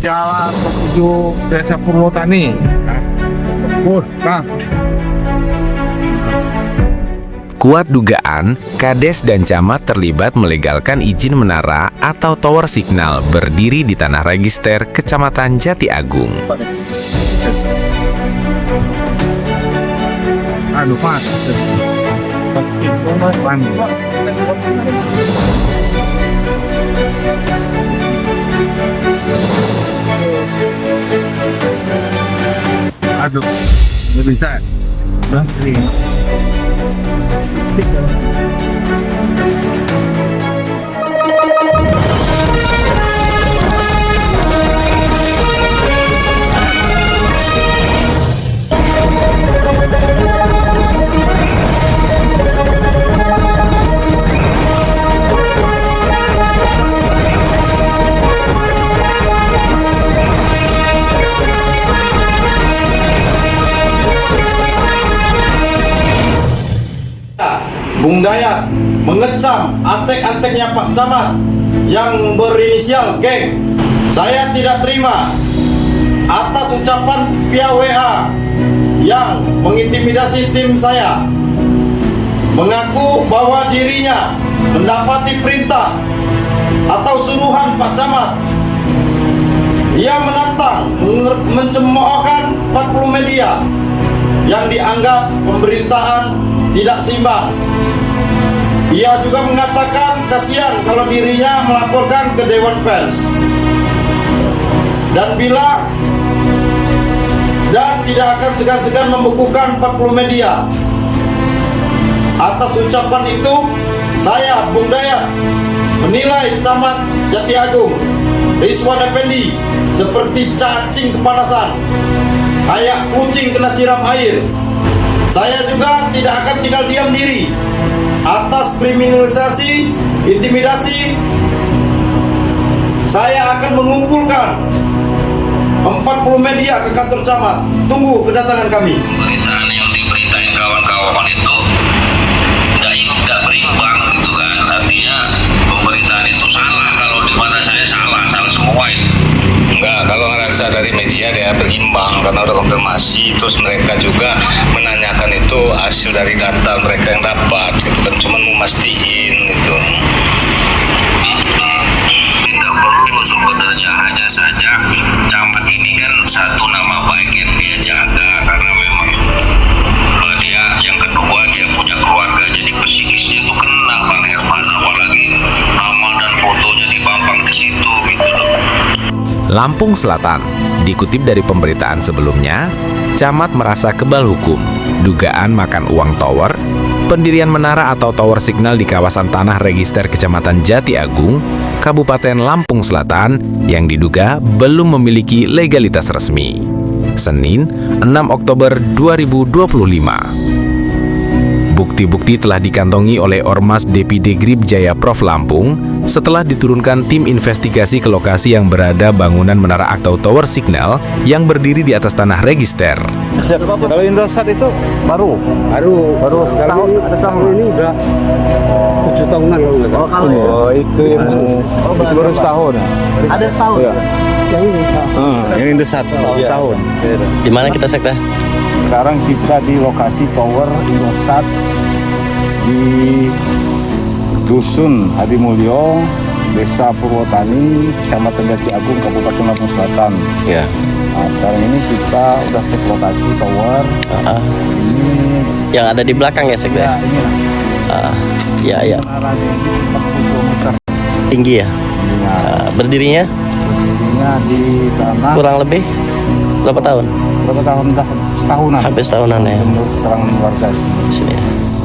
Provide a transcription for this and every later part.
Jalan menuju Desa Purwotani. Nah, Kuat dugaan, Kades dan Camat terlibat melegalkan izin menara atau tower signal berdiri di tanah register Kecamatan Jati Agung. anu Pak. Aduh, nggak bisa. Udah, ini. Bung Dayat mengecam antek-anteknya Pak Camat yang berinisial geng. Saya tidak terima atas ucapan via WA yang mengintimidasi tim saya, mengaku bahwa dirinya mendapati perintah atau suruhan Pak Camat. Ia menantang, mencemoohkan 40 media yang dianggap pemberitaan tidak seimbang. Ia juga mengatakan kasihan kalau dirinya melaporkan ke Dewan Pers dan tidak akan segan-segan membekukan 40 media. Atas ucapan itu, saya, Bung Dayat, menilai Camat Jati Agung Rizwan Effendi seperti cacing kepanasan, kayak kucing kena siram air. Saya juga tidak akan tinggal diam diri atas kriminalisasi, intimidasi. Saya akan mengumpulkan 40 media ke kantor camat. Tunggu kedatangan kami. Pemberitaan yang diberitain kawan-kawan itu tidak berimbang gitu kan. Artinya pemberitaan itu salah, kalau di mata saya salah semua itu. Enggak, kalau ngerasa dari media dia berimbang karena udah konfirmasi, terus mereka juga menanyakan itu hasil dari data mereka yang dapat, gitu kan, cuman memastiin gitu. Tidak perlu sebenarnya, hanya saja camat ini kan satu nama baik yang dia jaga, karena memang dia, yang kedua dia punya keluarga, jadi psikisnya itu kena Bang Herman, apalagi nama dan fotonya dipampang di situ gitu loh. Lampung Selatan, dikutip dari pemberitaan sebelumnya, Camat merasa kebal hukum, dugaan makan uang tower, pendirian menara atau tower signal di kawasan tanah register Kecamatan Jati Agung, Kabupaten Lampung Selatan, yang diduga belum memiliki legalitas resmi. Senin, 6 Oktober 2025. Bukti-bukti telah dikantongi oleh Ormas DPD Grip Jaya Prof Lampung setelah diturunkan tim investigasi ke lokasi yang berada bangunan menara atau tower signal yang berdiri di atas tanah register. Kalau Indosat itu baru setahun, ada setahun ini udah 7 tahunan kalau nggak salah. Oh, itu yang itu baru setahun. Ada setahun. Ya. Yang ini. Yang Indosat setahun. Di mana kita sekda? Sekarang kita di lokasi tower Indosat di Dusun Adi Mulyo, Desa Purwotani, Kecamatan Jati Agung, Kabupaten Lampung Selatan. Ya. Nah, sekarang ini kita udah cek lokasi tower. Ini Yang ada di belakang ya sekda? ya ini Ya. menaranya ini 40 meter Tinggi ya. tingginya. Berdirinya Berdirinya di tanah kurang lebih berapa tahun? berapa tahun dah? Setahunan. Hampir setahunan ya. Menurut keterangan warga Di sini ya.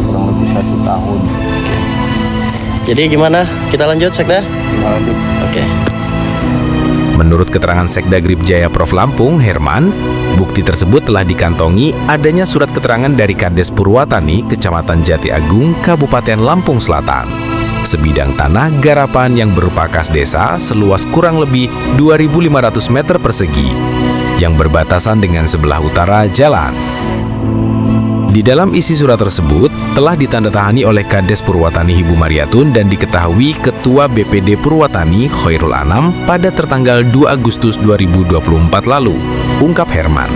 kurang lebih 1 tahun. Jadi gimana? Kita lanjut sekda? Lanjut. Oke. Menurut keterangan Sekda Grip Jaya Prof Lampung, Herman, bukti tersebut telah dikantongi adanya surat keterangan dari Kades Purwotani, Kecamatan Jati Agung, Kabupaten Lampung Selatan. Sebidang tanah garapan yang berupa kas desa seluas kurang lebih 2.500 meter persegi, yang berbatasan dengan sebelah utara jalan. Di dalam isi surat tersebut telah ditandatangani oleh Kades Purwatani Ibu Mariatun dan diketahui Ketua BPD Purwatani Khairul Anam pada tertanggal 2 Agustus 2024 lalu, ungkap Herman.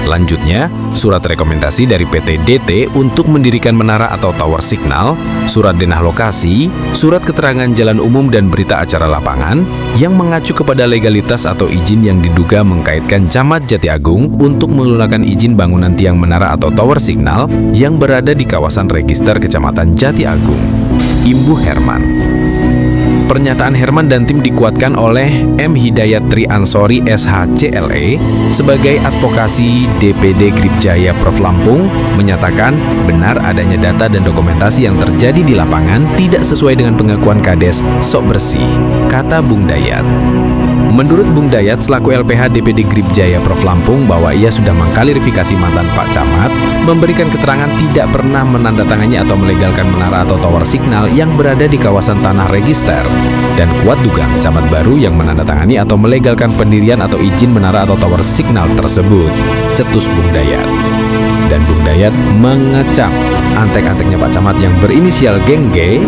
Lanjutnya, surat rekomendasi dari PT DT untuk mendirikan menara atau tower signal, surat denah lokasi, surat keterangan jalan umum dan berita acara lapangan yang mengacu kepada legalitas atau izin yang diduga mengkaitkan Camat Jati Agung untuk menggunakan izin bangunan tiang menara atau tower signal yang berada di kawasan register Kecamatan Jati Agung. Imbu Herman. Pernyataan Herman dan tim dikuatkan oleh M. Hidayat Tri Ansori SHCLE sebagai advokasi DPD Gripjaya Prof Lampung menyatakan benar adanya data dan dokumentasi yang terjadi di lapangan tidak sesuai dengan pengakuan Kades sok bersih, kata Bung Dayat. Menurut Bung Dayat selaku LPH DPD Gripjaya Prof Lampung bahwa ia sudah mengklarifikasi mantan Pak Camat, memberikan keterangan tidak pernah menandatangani atau melegalkan menara atau tower signal yang berada di kawasan tanah register, dan kuat dugaan camat baru yang menandatangani atau melegalkan pendirian atau izin menara atau tower signal tersebut, cetus Bung Dayat. Dan Bung Dayat mengecam antek-anteknya Pak Camat yang berinisial Geng G.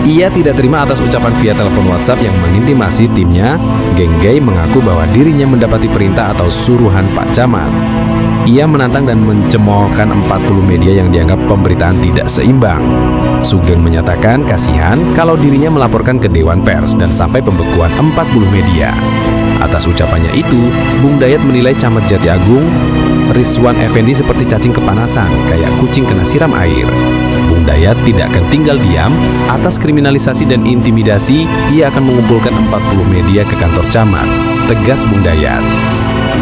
Ia tidak terima atas ucapan via telepon WhatsApp yang mengintimasi timnya. Geng G mengaku bahwa dirinya mendapati perintah atau suruhan Pak Camat. Ia menantang dan mencemoohkan 40 media yang dianggap pemberitaan tidak seimbang. Sugeng menyatakan kasihan kalau dirinya melaporkan ke Dewan Pers dan sampai pembekuan 40 media. Atas ucapannya itu, Bung Dayat menilai Camat Jati Agung Rizwan Effendi seperti cacing kepanasan, kayak kucing kena siram air. Bung Dayat tidak akan tinggal diam atas kriminalisasi dan intimidasi. Ia akan mengumpulkan 40 media ke kantor camat, tegas Bung Dayat.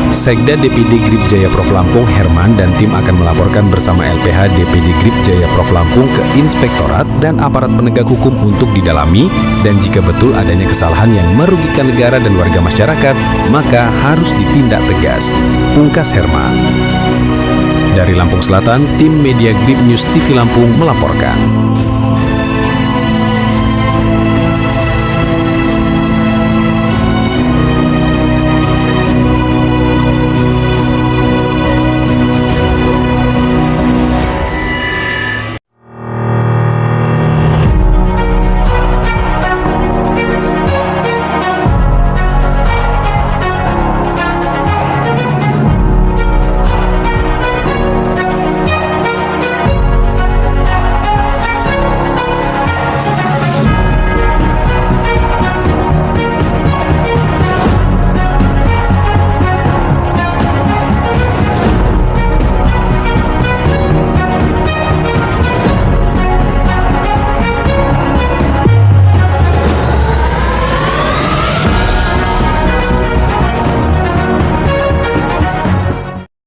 Sekda DPD Gripjaya Prof Lampung Herman dan tim akan melaporkan bersama LPH DPD Gripjaya Prof Lampung ke Inspektorat dan aparat penegak hukum untuk didalami, dan jika betul adanya kesalahan yang merugikan negara dan warga masyarakat, maka harus ditindak tegas, pungkas Herman. Dari Lampung Selatan, tim Media Grip News TV Lampung melaporkan.